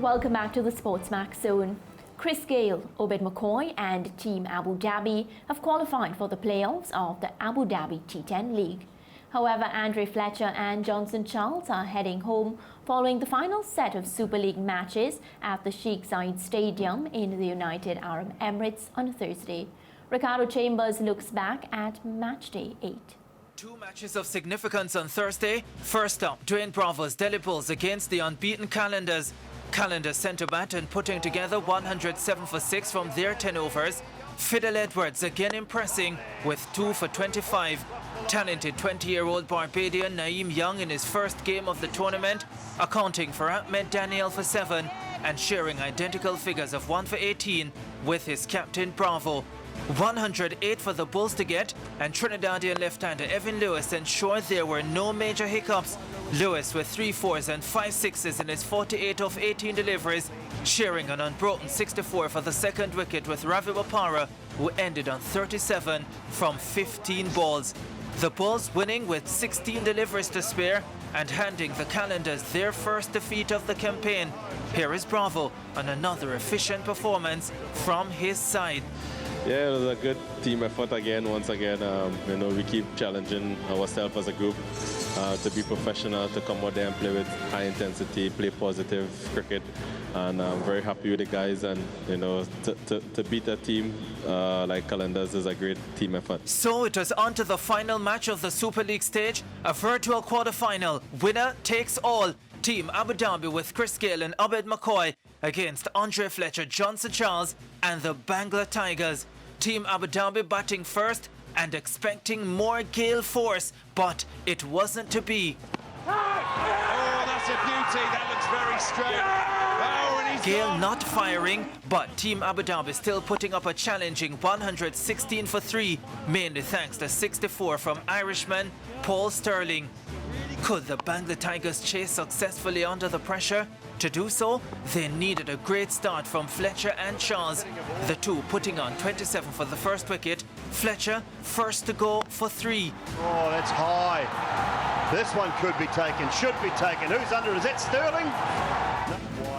Welcome back to the SportsMax Zone. Gayle, Obed McCoy and Team Abu Dhabi have qualified for the playoffs of the Abu Dhabi T10 League. However, Andre Fletcher and Johnson Charles are heading home following the final set of Super League matches at the Sheikh Zayed Stadium in the United Arab Emirates on Thursday. Ricardo Chambers looks back at matchday 8. Two matches of significance on Thursday. First up, Dwayne Bravo's Delhi Bulls against the unbeaten Calendars. Calendars centre back and putting together 107 for 6 from their 10 overs. Fidel Edwards again impressing with 2 for 25. Talented 20-year-old Barbadian Naeem Young in his first game of the tournament, accounting for Ahmed Daniel for 7 and sharing identical figures of 1 for 18 with his captain Bravo. 108 for the Bulls to get, and Trinidadian left-hander Evan Lewis ensured there were no major hiccups. Lewis with 3 4s and 5 6s in his 48 of 18 deliveries, sharing an unbroken 64 for the second wicket with Ravi Wapara, who ended on 37 from 15 balls. The Bulls winning with 16 deliveries to spare and handing the Calendars their first defeat of the campaign. Here is Bravo on another efficient performance from his side. Yeah, it was a good team effort again, once again. We keep challenging ourselves as a group to be professional, to come out there and play with high intensity, play positive cricket. And I'm very happy with the guys, and to beat a team like Calendars is a great team effort. So it was on to the final match of the Super League stage, a virtual quarterfinal. Winner takes all. Team Abu Dhabi with Gayle and Obed McCoy against Andre Fletcher, Johnson Charles and the Bangla Tigers. Team Abu Dhabi batting first and expecting more gale force, but it wasn't to be. Oh, that's a beauty. That looks very straight. Oh, and Gayle not firing, but Team Abu Dhabi still putting up a challenging 116 for 3, mainly thanks to 64 from Irishman Paul Sterling. Could the Bangla Tigers chase successfully under the pressure? To do so, they needed a great start from Fletcher and Charles, the two putting on 27 for the first wicket. Fletcher first to go for 3. Oh, that's high. This one could be taken, should be taken. Who's under? Is that Sterling?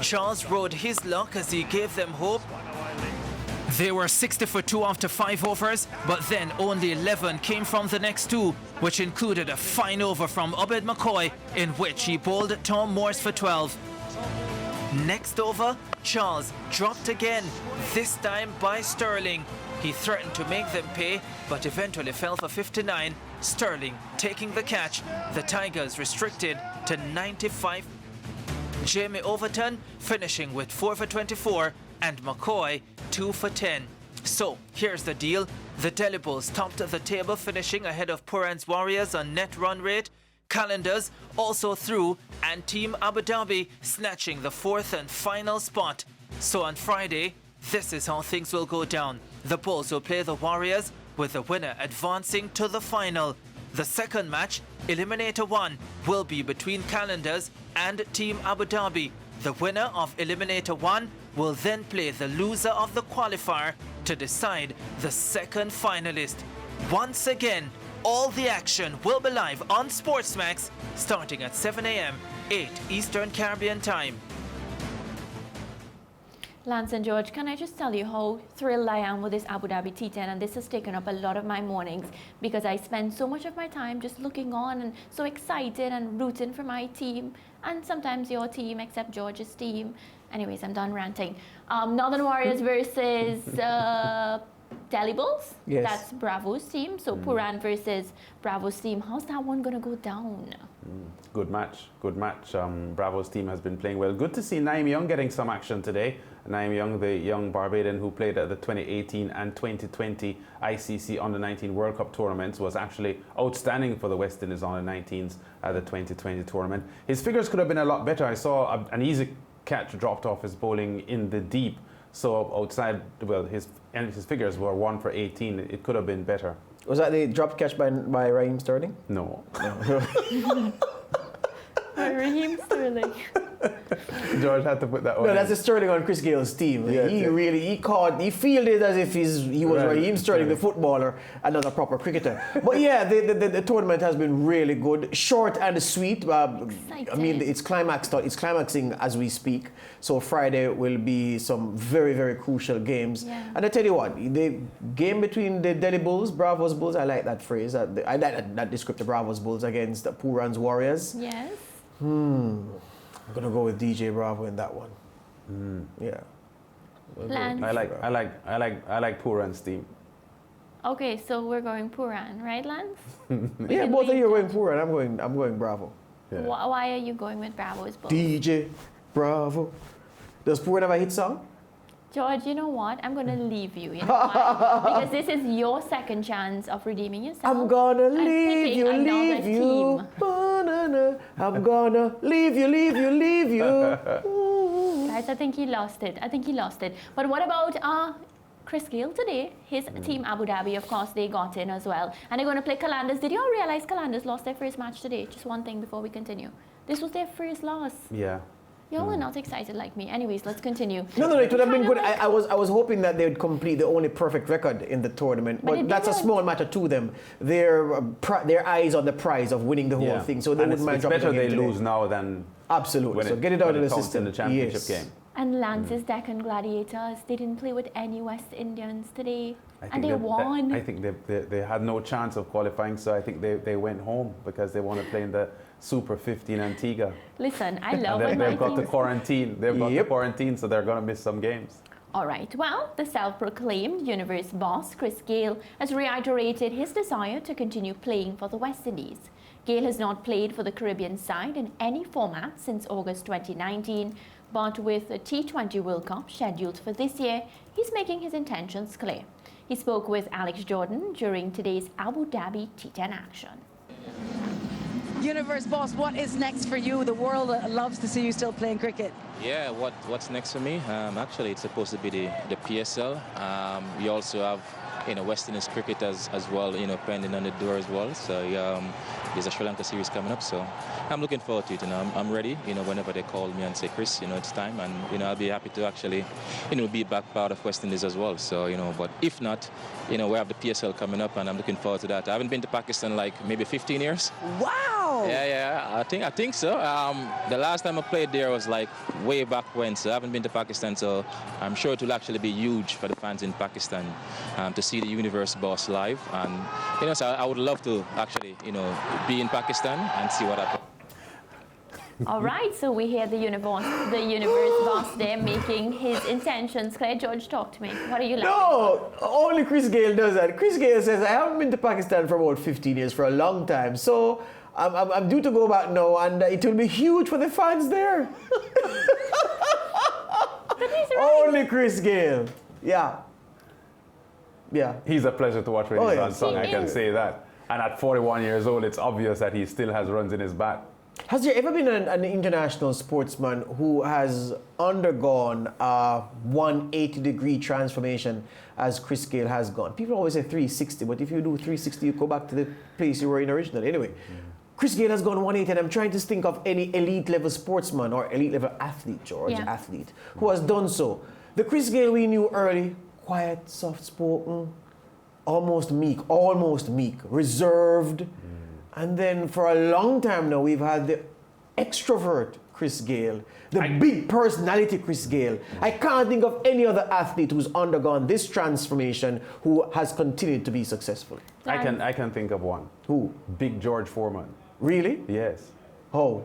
Charles rode his luck as he gave them hope. They were 60 for 2 after 5 overs, but then only 11 came from the next 2, which included a fine over from Obed McCoy, in which he bowled Tom Morse for 12. Next over, Charles dropped again, this time by Sterling. He threatened to make them pay, but eventually fell for 59, Sterling taking the catch. The Tigers restricted to 95. Jamie Overton finishing with 4 for 24 and McCoy 2 for 10. So here's the deal. The Delhi Bulls topped the table, finishing ahead of Puraan's Warriors on net run rate. Calendars also through, and Team Abu Dhabi snatching the 4th and final spot. So on Friday, this is how things will go down. The Bulls will play the Warriors, with the winner advancing to the final. The second match, Eliminator 1, will be between Calendars and Team Abu Dhabi. The winner of Eliminator 1 will then play the loser of the qualifier to decide the second finalist. Once again, all the action will be live on SportsMax starting at 7 a.m., 8 Eastern Caribbean time. Lance and George, can I just tell you how thrilled I am with this Abu Dhabi T10, and this has taken up a lot of my mornings because I spend so much of my time just looking on and so excited and rooting for my team and sometimes your team, except George's team. Anyways, I'm done ranting. Northern Warriors versus Delhi Bulls. Yes. That's Bravo's team. So Puraan versus Bravo's team. How's that one going to go down? Good match, good match. Bravo's team has been playing well. Good to see Naeem Young getting some action today. Naeem Young, the young Barbadian who played at the 2018 and 2020 ICC Under-19 World Cup tournaments, was actually outstanding for the West Indies Under-19s at the 2020 tournament. His figures could have been a lot better. I saw an easy catch dropped off his bowling in the deep. So outside, well, his figures were 1 for 18. It could have been better. Was that the dropped catch by Raheem Sterling? No. Raheem Sterling. George had to put that one. No, that's a Sterling on Chris Gayle's team. Yeah, he fielded as if he was Raheem Sterling, the footballer, and not a proper cricketer. But yeah, the tournament has been really good, short and sweet. I mean, it's climaxing as we speak. So Friday will be some very, very crucial games. Yeah. And I tell you what, the game between the Delhi Bulls, Bravos Bulls, I like that phrase. I like that descriptor, Bravos Bulls against Pooran's Warriors. Yes. I'm gonna go with DJ Bravo in that one. Yeah. Lance. I like Pooran's team. Okay, so we're going Pooran, right, Lance? Yeah, both of you are going Pooran. I'm going Bravo. Yeah. Why are you going with Bravo's Bulls? DJ Bravo. Does Pooran have a hit song? George, you know what? I'm going to leave you. You know why? Because this is your second chance of redeeming yourself. I'm gonna leave you. I'm gonna leave you. Guys, I think he lost it. But what about Chris Gayle today? His team Abu Dhabi, of course, they got in as well. And they're going to play Calanders. Did you all realize Calanders lost their first match today? Just one thing before we continue. This was their first loss. Yeah. Y'all were not excited like me. Anyways, let's continue. No, it would have been good. I was hoping that they would complete the only perfect record in the tournament, but that's a small matter to them. Their eyes on the prize of winning the whole thing, so they wouldn't mind dropping. It's better they lose now than absolutely. So get it out of the system in the championship game. And Lance's Deccan Gladiators, they didn't play with any West Indians today, and they won. I think they had no chance of qualifying, so I think they went home because they want to play in the Super 15 Antigua. Listen, I love it. They've got the quarantine. They've got the quarantine, so they're going to miss some games. All right. Well, the self-proclaimed universe boss, Chris Gayle, has reiterated his desire to continue playing for the West Indies. Gayle has not played for the Caribbean side in any format since August 2019, but with the T20 World Cup scheduled for this year, he's making his intentions clear. He spoke with Alex Jordan during today's Abu Dhabi T10 action. Universe boss, what is next for you? The world loves to see you still playing cricket. Yeah, what's next for me? Actually, it's supposed to be the PSL. We also have West Indies cricket as well, pending on the door as well. So there's a Sri Lanka series coming up, so I'm looking forward to it. I'm ready. Whenever they call me and say, Chris, it's time, and I'll be happy to actually, be back part of West Indies as well. So but if not, we have the PSL coming up, and I'm looking forward to that. I haven't been to Pakistan like maybe 15 years. Wow. Yeah, I think so. The last time I played there was like way back when, so I haven't been to Pakistan, so I'm sure it will actually be huge for the fans in Pakistan to see the universe boss live, and so I would love to actually be in Pakistan and see what happens. All right, so we hear the universe boss there making his intentions clear. George, talk to me. What are you like? No, only Chris Gayle does that. Chris Gayle says, I haven't been to Pakistan for about 15 years, for a long time, so I'm due to go back now, and it will be huge for the fans there. But he's right. Only Chris Gayle. Yeah. He's a pleasure to watch when he's on song, I can say that. And at 41 years old, it's obvious that he still has runs in his bat. Has there ever been an international sportsman who has undergone a 180-degree transformation as Chris Gayle has gone? People always say 360, but if you do 360, you go back to the place you were in originally. Anyway, Chris Gayle has gone 180, and I'm trying to think of any elite-level sportsman or elite-level athlete, athlete, who has done so. The Chris Gayle we knew early, quiet, soft-spoken, almost meek, reserved. And then for a long time now, we've had the extrovert Chris Gayle, the big personality Chris Gayle. I can't think of any other athlete who's undergone this transformation who has continued to be successful. I can think of one. Who? Big George Foreman. Really? Yes. How?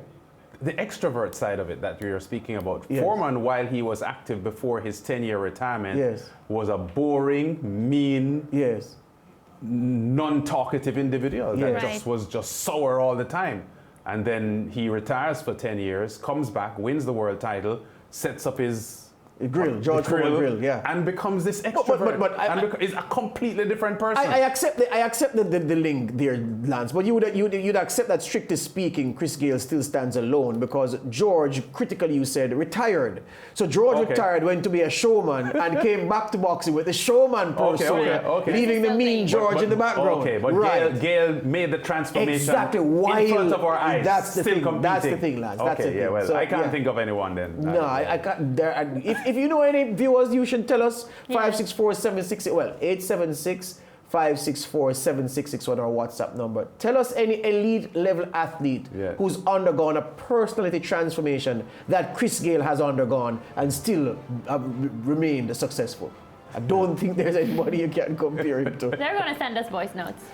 The extrovert side of it that we are speaking about. Yes. Foreman, while he was active before his 10-year retirement, was a boring, mean, non-talkative individual that was just sour all the time. And then he retires for 10 years, comes back, wins the world title, sets up his George Foreman Grill, yeah. And becomes this extrovert. Is a completely different person. I accept the link there, Lance, but you'd accept that, strictly speaking, Chris Gayle still stands alone, because George, critically you said, retired. So George retired, went to be a showman, and came back to boxing with the showman persona, leaving the mean George in the background. Okay, but Gayle made the transformation in front of our eyes. That's the thing. That's the thing, Lance. That's the thing. Well, so, I can't think of anyone then. No, I can't. If you know any viewers, you should tell us. 564-766. Well, 876-564-766 on our WhatsApp number. Tell us any elite level athlete who's undergone a personality transformation that Chris Gayle has undergone and still remained successful. I don't think there's anybody you can compare him to. They're going to send us voice notes.